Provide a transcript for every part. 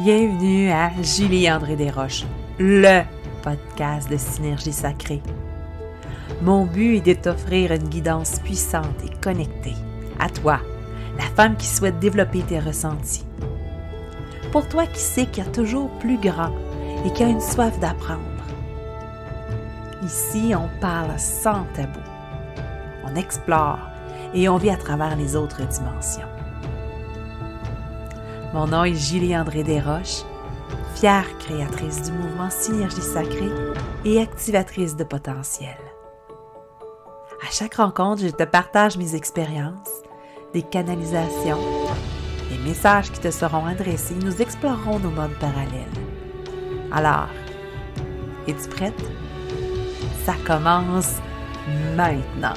Bienvenue à Julie-André Desroches, le podcast de Synergie Sacrée. Mon but est de t'offrir une guidance puissante et connectée à toi, la femme qui souhaite développer tes ressentis. Pour toi qui sais qu'il y a toujours plus grand et qui a une soif d'apprendre. Ici, on parle sans tabou. On explore et on vit à travers les autres dimensions. Mon nom est Julie-André Desroches, fière créatrice du mouvement Synergie Sacrée et activatrice de potentiel. À chaque rencontre, je te partage mes expériences, des canalisations, des messages qui te seront adressés. Nous explorerons nos modes parallèles. Alors, es-tu prête? Ça commence maintenant!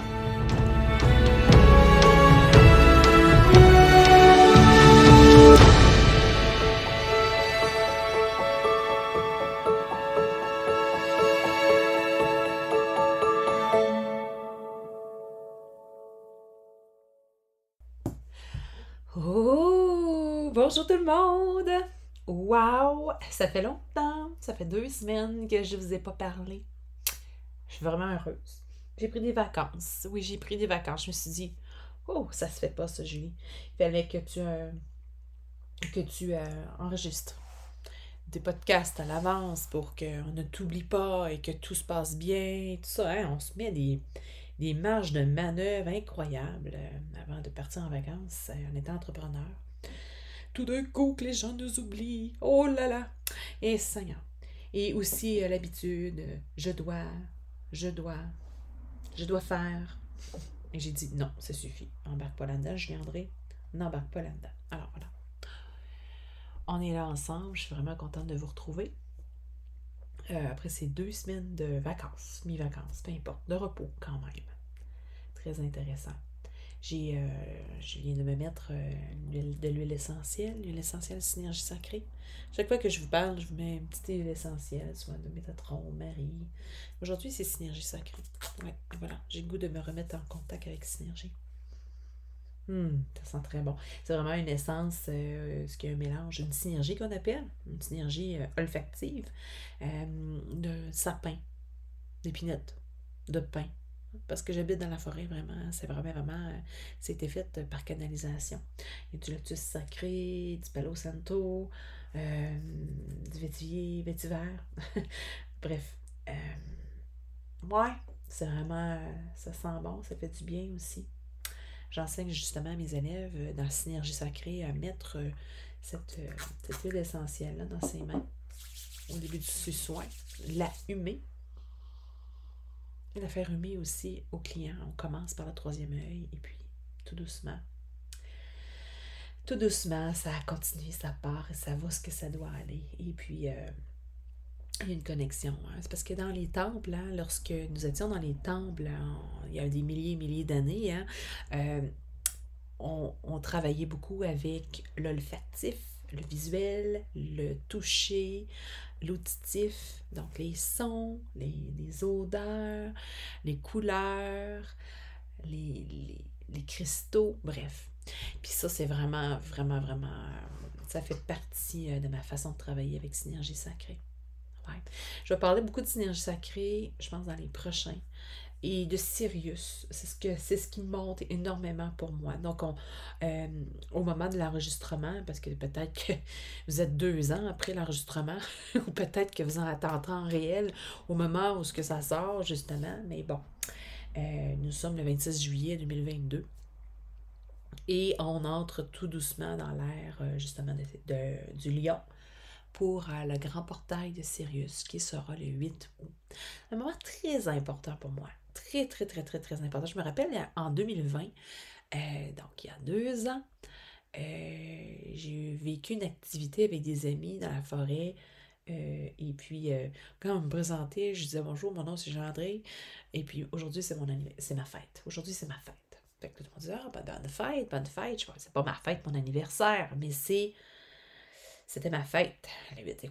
Oh! Bonjour tout le monde! Wow! Ça fait longtemps, ça fait 2 semaines que je ne vous ai pas parlé. Je suis vraiment heureuse. J'ai pris des vacances. Oui, j'ai pris des vacances. Je me suis dit, oh, ça se fait pas ça, Julie. Il fallait que tu enregistres des podcasts à l'avance pour qu'on ne t'oublie pas et que tout se passe bien. Tout ça, hein? On se met des marges de manœuvre incroyables avant de partir en vacances en étant entrepreneur. Tout d'un coup que les gens nous oublient. Oh là là! Et Seigneur. Et aussi l'habitude, je dois faire. Et j'ai dit non, ça suffit. Embarque pas là-dedans, Julie-André. N'embarque pas là-dedans. Alors voilà. On est là ensemble. Je suis vraiment contente de vous retrouver. Après ces 2 semaines de vacances, mi-vacances, peu importe, de repos quand même. Très intéressant. Je viens de me mettre de l'huile essentielle Synergie Sacrée. Chaque fois que je vous parle, je vous mets une petite huile essentielle, soit de Métatron, Marie. Aujourd'hui, c'est Synergie Sacrée. Ouais, voilà, j'ai le goût de me remettre en contact avec Synergie. Ça sent très bon. C'est vraiment une essence, ce qui est un mélange, une synergie qu'on appelle, une synergie olfactive, de sapin, d'épinette, de pin. Parce que j'habite dans la forêt, vraiment, c'est vraiment, c'était fait par canalisation. Il y a du lotus sacré, du palo santo, du vétiver. Bref, ouais, c'est vraiment, ça sent bon, ça fait du bien aussi. J'enseigne justement à mes élèves dans la Synergie Sacrée à mettre cette huile essentielle-là dans ses mains au début du soin, la humer. Et la faire humer aussi au client. On commence par le 3e œil et puis tout doucement, ça continue, ça part et ça va ce que ça doit aller. Et puis, il y a une connexion. Hein. C'est parce que dans les temples, hein, lorsque nous étions dans les temples, il y a des milliers d'années, hein, on travaillait beaucoup avec l'olfactif, le visuel, le toucher, l'auditif, donc les sons, les odeurs, les couleurs, les cristaux, bref. Puis ça, c'est vraiment, ça fait partie de ma façon de travailler avec Synergie Sacrée. Ouais. Je vais parler beaucoup de Synergie Sacrée, je pense, dans les prochains. Et de Sirius, c'est ce qui monte énormément pour moi. Donc, au moment de l'enregistrement, parce que peut-être que vous êtes 2 ans après l'enregistrement, ou peut-être que vous en êtes en temps réel au moment où ce que ça sort, justement. Mais bon, nous sommes le 26 juillet 2022. Et on entre tout doucement dans l'ère, justement, du lion pour le grand portail de Sirius, qui sera le 8 août. Un moment très important pour moi. Très important. Je me rappelle, en 2020, donc il y a 2 ans, j'ai vécu une activité avec des amis dans la forêt. Et puis, quand on me présentait, je disais bonjour, mon nom c'est Jean-André. Et puis, aujourd'hui, c'est ma fête. Aujourd'hui, c'est ma fête. Fait que tout le monde dit, bonne fête. Je sais, c'est pas ma fête, mon anniversaire, mais c'était ma fête.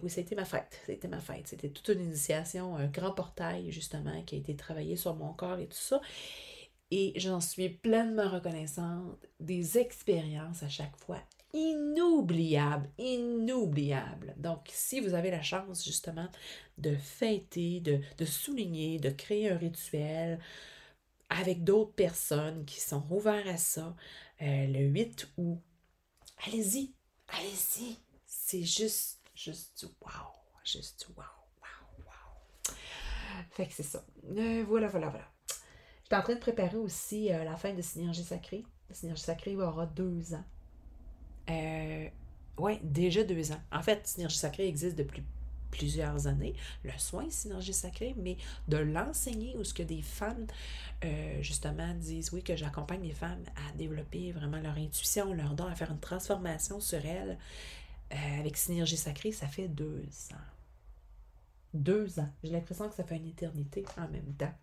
Oui, c'était ma fête. C'était toute une initiation, un grand portail, justement, qui a été travaillé sur mon corps et tout ça. Et j'en suis pleinement reconnaissante des expériences à chaque fois inoubliable, inoubliable. Donc, si vous avez la chance, justement, de fêter, de souligner, de créer un rituel avec d'autres personnes qui sont ouvertes à ça, le 8 août, allez-y, allez-y. C'est juste du wow, juste du wow, wow, wow. Fait que c'est ça. Voilà. Je suis en train de préparer aussi la fin de Synergie Sacrée. La Synergie Sacrée aura 2 ans. Oui, déjà 2 ans. En fait, Synergie Sacrée existe depuis plusieurs années, le soin Synergie Sacrée, mais de l'enseigner où ce que des femmes, justement, disent, oui, que j'accompagne les femmes à développer vraiment leur intuition, leur don, à faire une transformation sur elles. Avec Synergie Sacrée, ça fait 2 ans. 2 ans. J'ai l'impression que ça fait une éternité en même temps.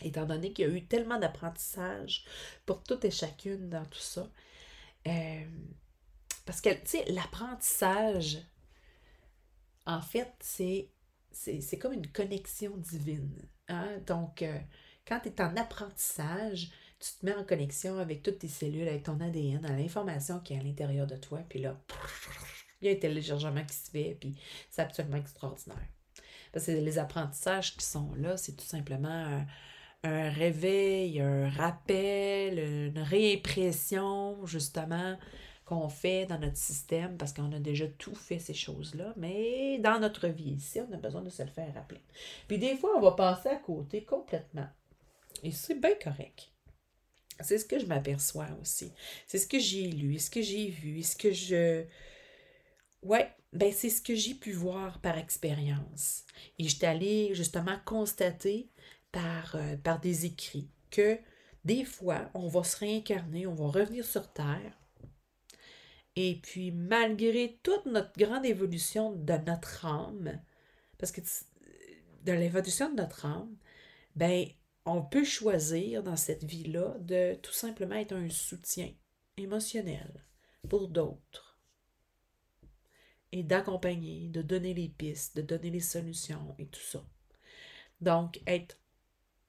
Étant donné qu'il y a eu tellement d'apprentissage pour toutes et chacune dans tout ça. Parce que, tu sais, l'apprentissage, en fait, c'est comme une connexion divine. Hein? Donc, quand tu es en apprentissage, tu te mets en connexion avec toutes tes cellules, avec ton ADN, à l'information qui est à l'intérieur de toi, puis là, il y a un téléchargement qui se fait, puis c'est absolument extraordinaire. Parce que les apprentissages qui sont là, c'est tout simplement un réveil, un rappel, une réimpression, justement, qu'on fait dans notre système, parce qu'on a déjà tout fait ces choses-là, mais dans notre vie ici, on a besoin de se le faire rappeler. Puis des fois, on va passer à côté complètement. Et c'est bien correct. C'est ce que je m'aperçois aussi. C'est ce que j'ai lu, ce que j'ai vu, ce que je... Ouais, ben c'est ce que j'ai pu voir par expérience. Et j'étais allée justement constater par des écrits que des fois, on va se réincarner, on va revenir sur Terre, et puis malgré toute notre grande évolution de notre âme, parce que de l'évolution de notre âme, ben on peut choisir dans cette vie-là de tout simplement être un soutien émotionnel pour d'autres et d'accompagner, de donner les pistes, de donner les solutions et tout ça. Donc, être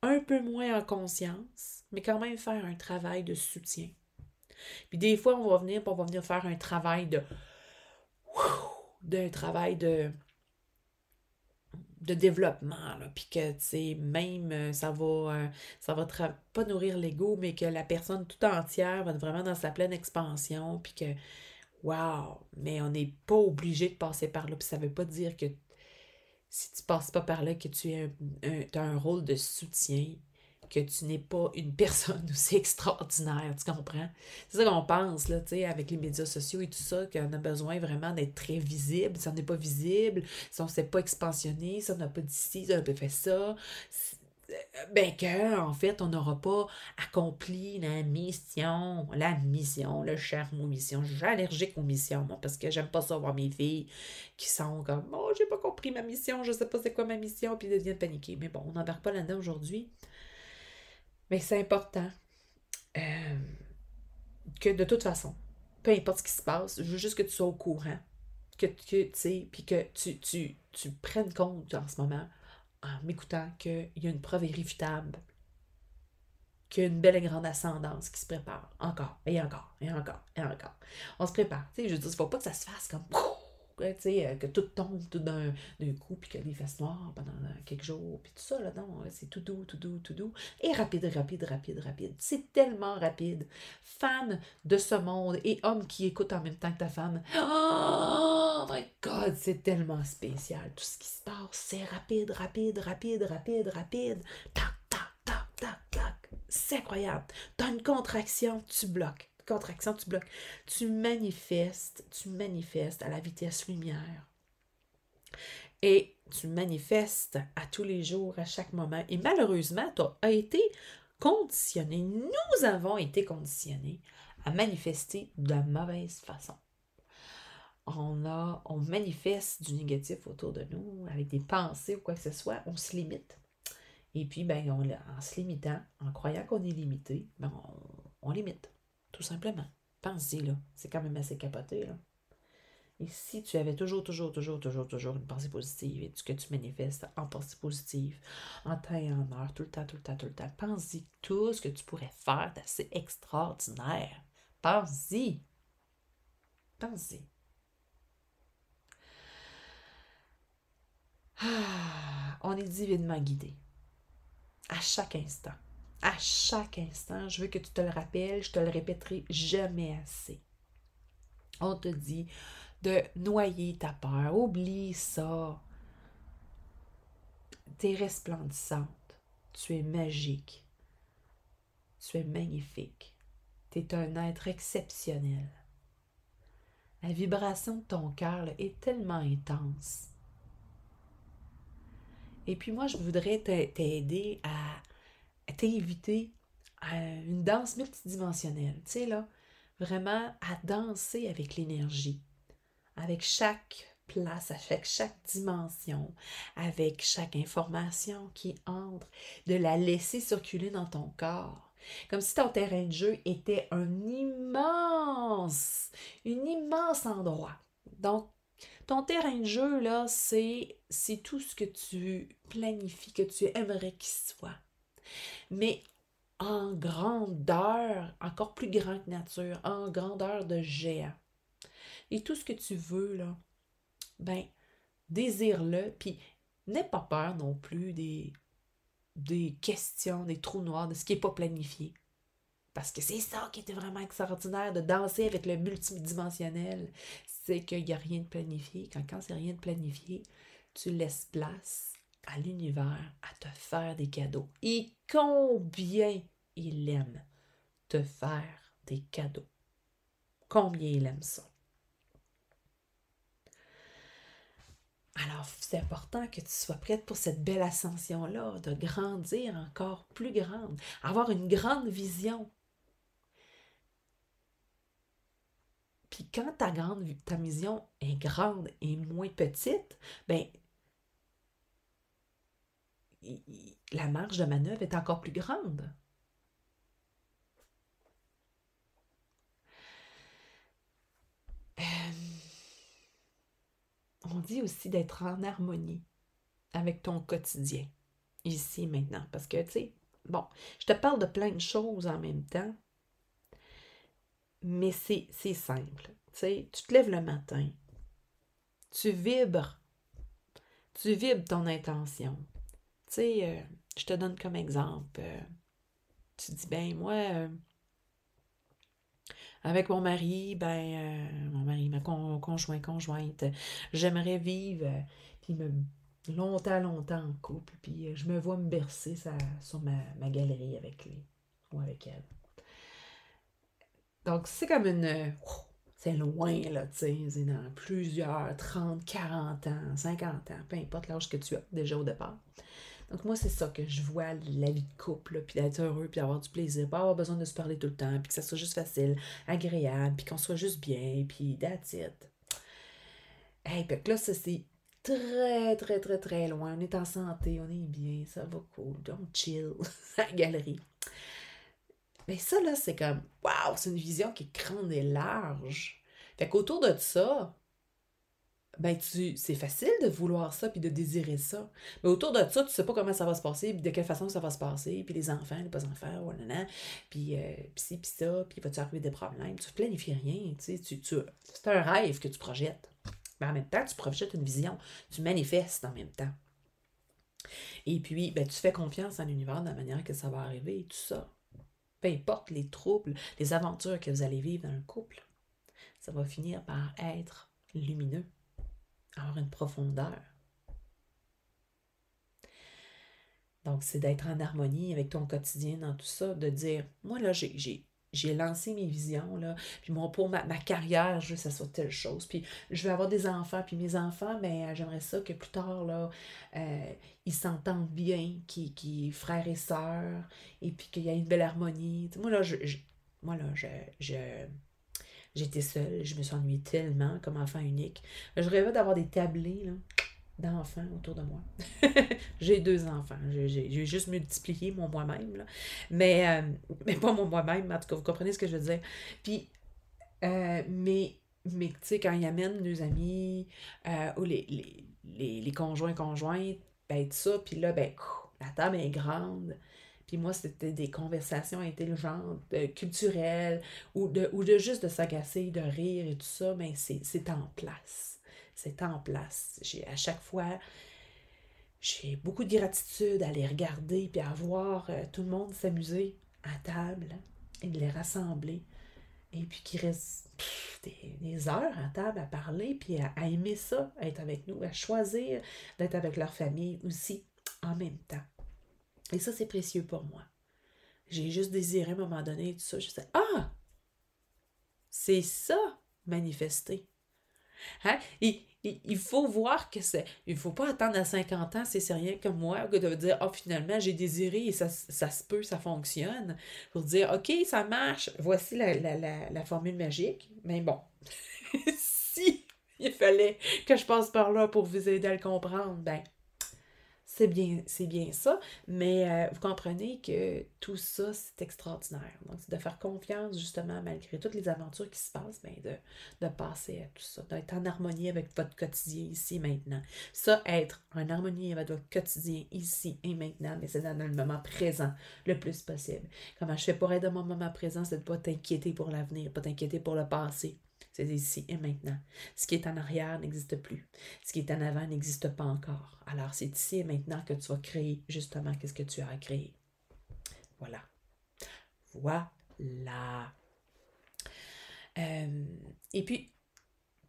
un peu moins en conscience, mais quand même faire un travail de soutien. Puis des fois, on va venir faire un travail de développement, là, puis que, tu sais, même, pas nourrir l'ego, mais que la personne tout entière va être vraiment dans sa pleine expansion, puis que, wow, mais on n'est pas obligé de passer par là, puis ça veut pas dire que si tu passes pas par là, que tu as un rôle de soutien, que tu n'es pas une personne aussi extraordinaire, tu comprends? C'est ça qu'on pense, là, tu sais, avec les médias sociaux et tout ça, qu'on a besoin vraiment d'être très visible. Si on n'est pas visible, si on ne s'est pas expansionné, si on n'a pas dit ci, si on n'a pas fait ça, ben que, en fait, on n'aura pas accompli la mission, le cher mot mission. Je suis allergique aux missions, moi, parce que j'aime pas ça voir mes filles qui sont comme, oh, j'ai pas compris ma mission, je sais pas c'est quoi ma mission, puis ils deviennent paniquées. Mais bon, on n'embarque pas là-dedans aujourd'hui. Mais c'est important euh, que de toute façon, peu importe ce qui se passe, je veux juste que tu sois au courant, que tu sais, puis que tu prennes compte en ce moment, en m'écoutant, qu'il y a une preuve irréfutable qu'il y a une belle et grande ascendance qui se prépare. Encore, et encore, et encore, et encore. On se prépare. Tu sais, je veux dire, il ne faut pas que ça se fasse comme... Tu sais, que tout tombe tout d'un coup, puis que les fesses noires pendant quelques jours, puis tout ça, là, non, c'est tout doux, tout doux, tout doux. Et rapide, rapide, rapide, rapide. C'est tellement rapide. Femme de ce monde et homme qui écoute en même temps que ta femme. Oh my God, c'est tellement spécial. Tout ce qui se passe, c'est rapide, rapide, rapide, rapide, rapide. Tac, tac, tac, tac, tac. C'est incroyable. Tu as une contraction, tu bloques. Contraction, tu bloques. Tu manifestes à la vitesse lumière. Et tu manifestes à tous les jours, à chaque moment. Et malheureusement, tu as été conditionné, nous avons été conditionnés à manifester de la mauvaise façon. On manifeste du négatif autour de nous, avec des pensées ou quoi que ce soit, on se limite. Et puis, ben, en se limitant, en croyant qu'on est limité, ben, on limite, tout simplement. Pense-y, là. C'est quand même assez capoté, là. Et si tu avais toujours une pensée positive et que tu manifestes en pensée positive, en temps et en heure, tout le temps, pense-y tout ce que tu pourrais faire d'assez extraordinaire. Pense-y. Pensez. Ah, on est divinement guidé. À chaque instant. À chaque instant, je veux que tu te le rappelles, je te le répéterai jamais assez. On te dit de noyer ta peur. Oublie ça. Tu es resplendissante. Tu es magique. Tu es magnifique. Tu es un être exceptionnel. La vibration de ton cœur là, est tellement intense. Et puis moi, je voudrais t'aider à t'inviter à une danse multidimensionnelle. Tu sais, là, vraiment à danser avec l'énergie, avec chaque place, avec chaque dimension, avec chaque information qui entre, de la laisser circuler dans ton corps. Comme si ton terrain de jeu était un immense endroit. Donc, ton terrain de jeu, là, c'est tout ce que tu planifies, que tu aimerais qu'il soit. Mais en grandeur, encore plus grand que nature, en grandeur de géant. Et tout ce que tu veux, là, ben, désire-le, puis n'aie pas peur non plus des questions, des trous noirs, de ce qui n'est pas planifié. Parce que c'est ça qui était vraiment extraordinaire, de danser avec le multidimensionnel. C'est qu'il n'y a rien de planifié. Quand c'est rien de planifié, tu laisses place à l'univers à te faire des cadeaux. Et combien il aime te faire des cadeaux. Combien il aime ça. Alors, c'est important que tu sois prête pour cette belle ascension-là, de grandir encore plus grande, avoir une grande vision. Puis quand ta vision est grande et moins petite, ben la marge de manœuvre est encore plus grande. On dit aussi d'être en harmonie avec ton quotidien, ici et maintenant. Parce que, tu sais, bon, je te parle de plein de choses en même temps, mais c'est simple. Tu sais, tu te lèves le matin, tu vibres ton intention. Tu sais, je te donne comme exemple, tu dis, ben moi, avec mon mari, ma conjointe, j'aimerais vivre, puis longtemps en couple, puis je me vois me bercer sur ma galerie avec lui, ou avec elle. Donc, c'est comme c'est loin, là, tu sais, c'est dans plusieurs, 30, 40 ans, 50 ans, peu importe l'âge que tu as déjà au départ. Donc, moi, c'est ça que je vois, la vie de couple, là, puis d'être heureux, puis d'avoir du plaisir, pas avoir besoin de se parler tout le temps, puis que ça soit juste facile, agréable, puis qu'on soit juste bien, puis that's it. Hey, puis que là, ça, c'est très, très, très, très loin. On est en santé, on est bien, ça va cool, on chill, à la galerie. Mais ça, là, c'est comme, waouh, c'est une vision qui est grande et large. Fait qu'autour de ça, ben, c'est facile de vouloir ça puis de désirer ça. Mais autour de ça, tu sais pas comment ça va se passer, puis de quelle façon ça va se passer, puis les enfants, les pas-enfants, voilà, puis ci, puis ça, puis va-tu arriver des problèmes. Tu planifies rien, tu sais, c'est un rêve que tu projettes. Mais en même temps, tu projettes une vision, tu manifestes en même temps. Et puis, ben, tu fais confiance à l'univers de la manière que ça va arriver et tout ça. Peu importe les troubles, les aventures que vous allez vivre dans un couple, ça va finir par être lumineux, avoir une profondeur. Donc, c'est d'être en harmonie avec ton quotidien dans tout ça, de dire, moi là, j'ai lancé mes visions, là, puis pour ma carrière, je veux que ça soit telle chose, puis je veux avoir des enfants, puis mes enfants, ben, j'aimerais ça que plus tard, là, ils s'entendent bien, qu'ils frères et sœurs, et puis qu'il y ait une belle harmonie. Moi là, j'étais seule, je me suis ennuyée tellement comme enfant unique. Je rêvais d'avoir des tablés, là, d'enfants autour de moi. J'ai 2 enfants. J'ai juste multiplié mon moi-même. Là. Mais pas mon moi-même, en tout cas, vous comprenez ce que je veux dire. Puis, mais tu sais, quand ils amènent nos amis ou les conjointes, ben tout ça, puis là, ben, la table est grande. Puis moi, c'était des conversations intelligentes, culturelles, ou de juste de s'agacer, de rire et tout ça, mais c'est en place. C'est en place. À chaque fois, j'ai beaucoup de gratitude à les regarder puis à voir tout le monde s'amuser à table et de les rassembler. Et puis qu'ils restent des heures à table à parler puis à aimer ça, à être avec nous, à choisir d'être avec leur famille aussi en même temps. Et ça, c'est précieux pour moi. J'ai juste désiré à un moment donné tout ça. Je disais, ah, c'est ça, manifester. Hein? Il faut voir que c'est. Il ne faut pas attendre à 50 ans, c'est rien comme moi, que de dire, oh, finalement, j'ai désiré et ça se peut, ça fonctionne. Pour dire, OK, ça marche, voici la formule magique. Mais bon, si il fallait que je passe par là pour vous aider à le comprendre, ben, c'est bien ça, mais vous comprenez que tout ça, c'est extraordinaire. Donc, c'est de faire confiance, justement, malgré toutes les aventures qui se passent, ben, de passer à tout ça, d'être en harmonie avec votre quotidien ici et maintenant. Ça, être en harmonie avec votre quotidien ici et maintenant, mais c'est dans le moment présent le plus possible. Comment je fais pour être dans mon moment présent, c'est de ne pas t'inquiéter pour l'avenir, pas t'inquiéter pour le passé. C'est ici et maintenant. Ce qui est en arrière n'existe plus. Ce qui est en avant n'existe pas encore. Alors, c'est ici et maintenant que tu vas créer justement qu'est-ce que tu as à créer. Voilà. Voilà. Et puis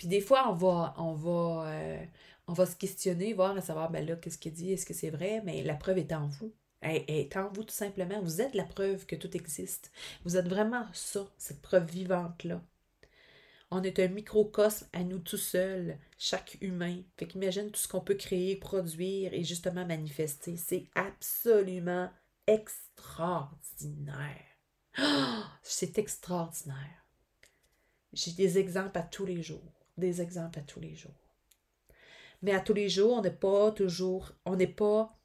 des fois, on va se questionner, voir à savoir, ben là, qu'est-ce qu'il dit, est-ce que c'est vrai? Mais la preuve est en vous. Elle est en vous tout simplement. Vous êtes la preuve que tout existe. Vous êtes vraiment ça, cette preuve vivante-là. On est un microcosme à nous tout seuls, chaque humain. Fait qu'imagine tout ce qu'on peut créer, produire et justement manifester. C'est absolument extraordinaire. Oh, c'est extraordinaire. J'ai des exemples à tous les jours. Des exemples à tous les jours. Mais à tous les jours, on n'est pas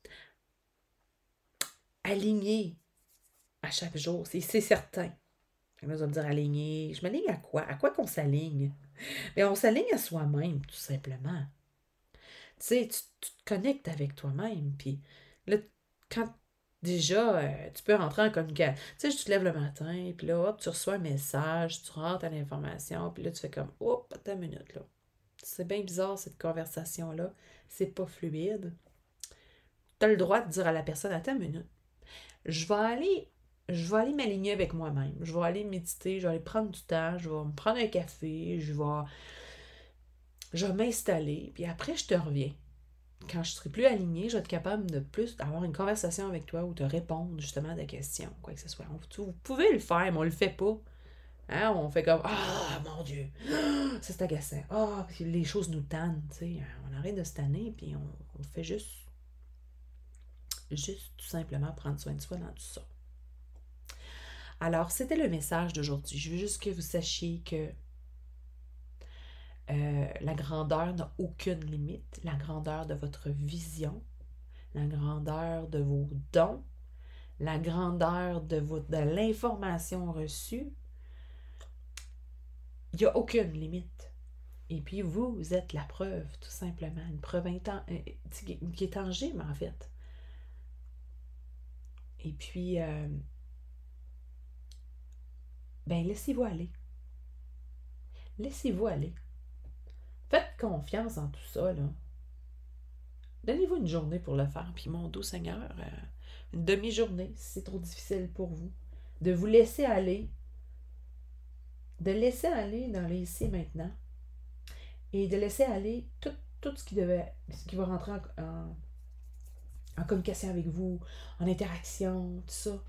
aligné à chaque jour. C'est certain. Là, vous allez me dire aligné. Je m'aligne à quoi? À quoi qu'on s'aligne? Mais on s'aligne à soi-même, tout simplement. Tu sais, tu te connectes avec toi-même. Puis là, quand déjà, tu peux rentrer en communication. Tu sais, tu te lèves le matin, puis là, hop, tu reçois un message, tu rentres à l'information, puis là, tu fais comme, hop, attends une minute, là. C'est bien bizarre, cette conversation-là. C'est pas fluide. Tu as le droit de dire à la personne, attends une minute. Je vais aller m'aligner avec moi-même. Je vais aller méditer, je vais aller prendre du temps, je vais me prendre un café, je vais m'installer, puis après, je te reviens. Quand je serai plus alignée, je vais être capable de plus d'avoir une conversation avec toi ou te répondre justement à des questions, quoi que ce soit. Vous pouvez le faire, mais on le fait pas. Hein? On fait comme ah mon Dieu, ça c'est agaçant. Ah, puis les choses nous tannent, tu sais. On arrête de se tanner, puis on fait juste tout simplement prendre soin de soi dans tout ça. Alors, c'était le message d'aujourd'hui. Je veux juste que vous sachiez que la grandeur n'a aucune limite. La grandeur de votre vision, la grandeur de vos dons, la grandeur de l'information reçue, il n'y a aucune limite. Et puis vous êtes la preuve, tout simplement. Une preuve qui est tangible, en fait. Et puis, ben laissez-vous aller. Laissez-vous aller. Faites confiance en tout ça, là. Donnez-vous une journée pour le faire. Puis mon doux Seigneur, une demi-journée, si c'est trop difficile pour vous. De vous laisser aller. De laisser aller dans les ici et maintenant. Et de laisser aller tout ce qui va rentrer en communication avec vous, en interaction, tout ça.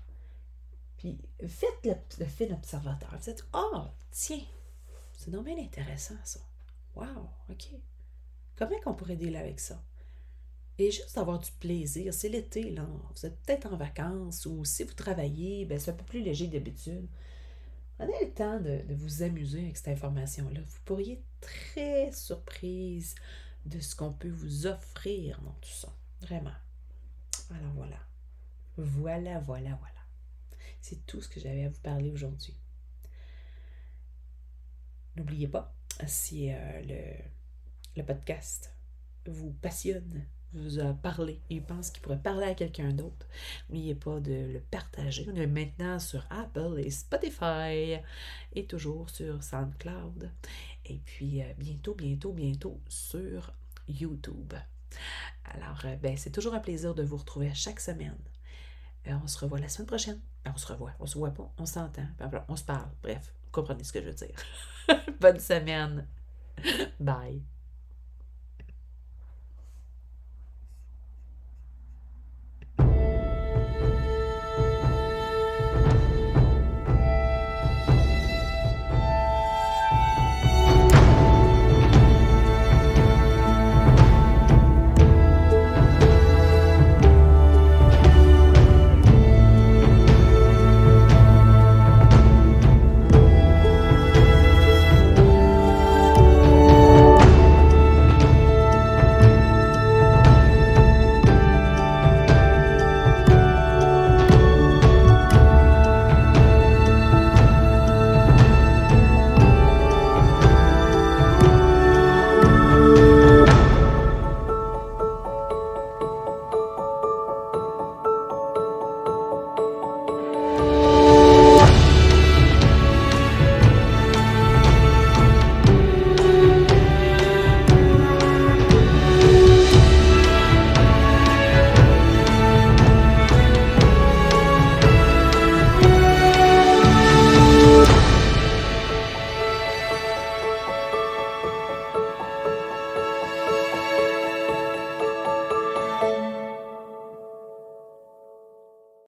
Puis faites le fin observateur. Vous êtes, tiens, c'est donc bien intéressant ça. Wow, OK. Comment qu'on pourrait dealer avec ça? Et juste avoir du plaisir. C'est l'été, là. Vous êtes peut-être en vacances ou si vous travaillez, ben c'est un peu plus léger que d'habitude. Prenez le temps de vous amuser avec cette information-là. Vous pourriez être très surprise de ce qu'on peut vous offrir dans tout ça. Vraiment. Alors voilà. Voilà. C'est tout ce que j'avais à vous parler aujourd'hui. N'oubliez pas, si le podcast vous passionne, parler. Il pense qu'il pourrait parler à quelqu'un d'autre. N'oubliez pas de le partager. On est maintenant sur Apple et Spotify et toujours sur SoundCloud. Et puis bientôt sur YouTube. Alors, c'est toujours un plaisir de vous retrouver à chaque semaine. On se revoit la semaine prochaine. On se voit pas, on s'entend, on se parle. Bref, vous comprenez ce que je veux dire. Bonne semaine. Bye.